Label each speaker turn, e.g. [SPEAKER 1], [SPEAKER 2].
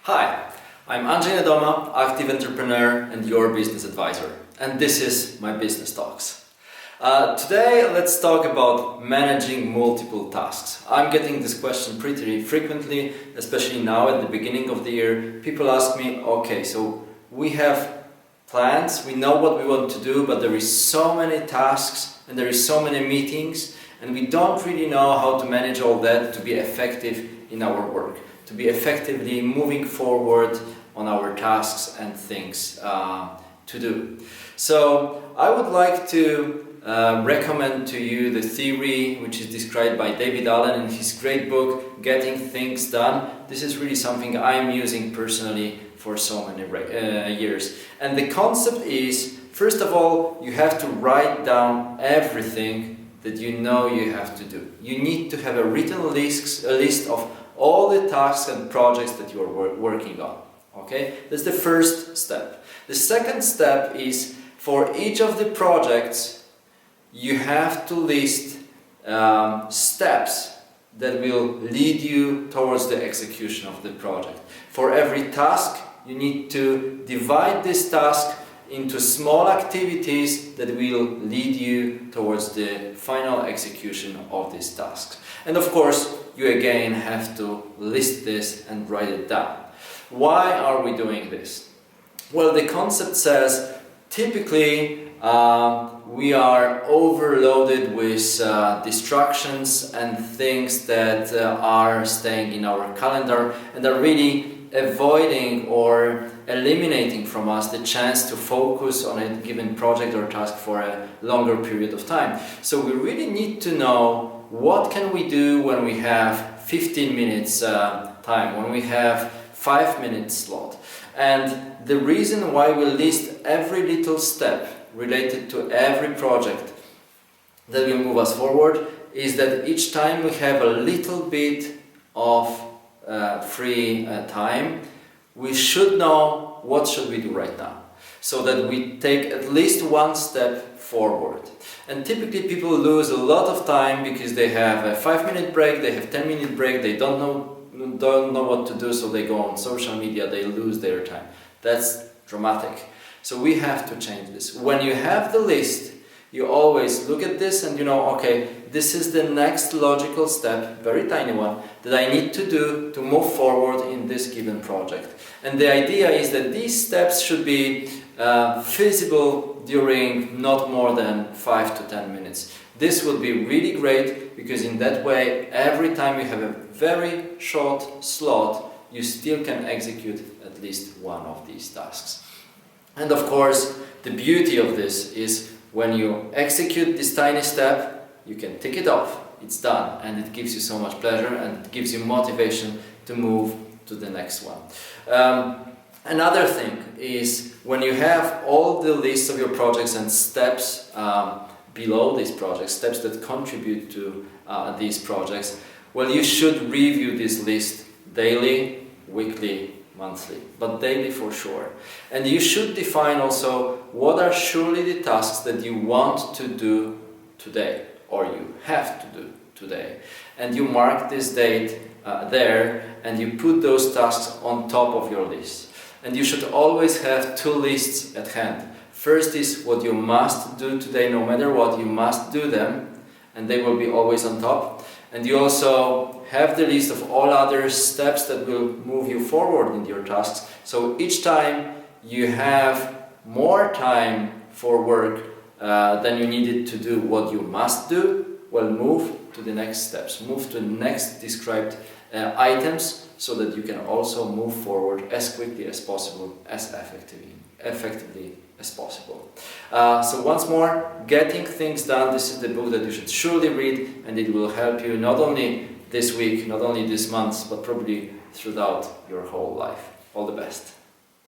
[SPEAKER 1] Hi, I'm Andrzej Nedoma, active entrepreneur and your business advisor, and this is my Business Talks. Today let's talk about managing multiple tasks. I'm getting this question pretty frequently, especially now at the beginning of the year. People ask me, okay, so we have plans, we know what we want to do, but there is so many tasks and there is so many meetings, and we don't really know how to manage all that to be effective in our work, to be effectively moving forward on our tasks and things to do. So I would like to recommend to you the theory which is described by David Allen in his great book Getting Things Done. This is really something I'm using personally for so many years. And the concept is, first of all, you have to write down everything that you know you have to do. You need to have a written list of all the tasks and projects that you are working on. Okay, that's the first step. The second step is, for each of the projects you have to list steps that will lead you towards the execution of the project. For every task you need to divide this task into small activities that will lead you towards the final execution of these tasks. And of course, you again have to list this and write it down. Why are we doing this? Well, the concept says typically we are overloaded with distractions and things that are staying in our calendar and are really avoiding or eliminating from us the chance to focus on a given project or task for a longer period of time. So we really need to know what can we do when we have 15 minutes time, when we have 5 minutes slot. And the reason why we list every little step related to every project that will move us forward is that each time we have a little bit of free time, we should know what should we do right now, so that we take at least one step forward. And typically people lose a lot of time because they have a 5-minute break, they have 10-minute break, they don't know what to do, so they go on social media, they lose their time. That's dramatic. So we have to change this. When you have the list, you always look at this and you know, okay, this is the next logical step, very tiny one, that I need to do to move forward in this given project. And the idea is that these steps should be feasible during not more than 5 to 10 minutes. This will be really great because in that way, every time you have a very short slot, you still can execute at least one of these tasks. And of course, the beauty of this is when you execute this tiny step, you can tick it off, it's done, and it gives you so much pleasure and it gives you motivation to move to the next one. Another thing is, when you have all the lists of your projects and steps below these projects, steps that contribute to these projects, well, you should review this list daily, weekly, monthly, but daily for sure. And you should define also what are surely the tasks that you want to do today, or you have to do today. And you mark this date there, and you put those tasks on top of your list. And you should always have two lists at hand. First is what you must do today, no matter what, you must do them, and they will be always on top. And you also have the list of all other steps that will move you forward in your tasks. So each time you have more time for work than you needed to do what you must do, well, move to the next steps, move to the next described items, so that you can also move forward as quickly as possible, as effectively as possible. So once more, Getting Things Done, this is the book that you should surely read, and it will help you not only this week, not only this month, but probably throughout your whole life. All the best.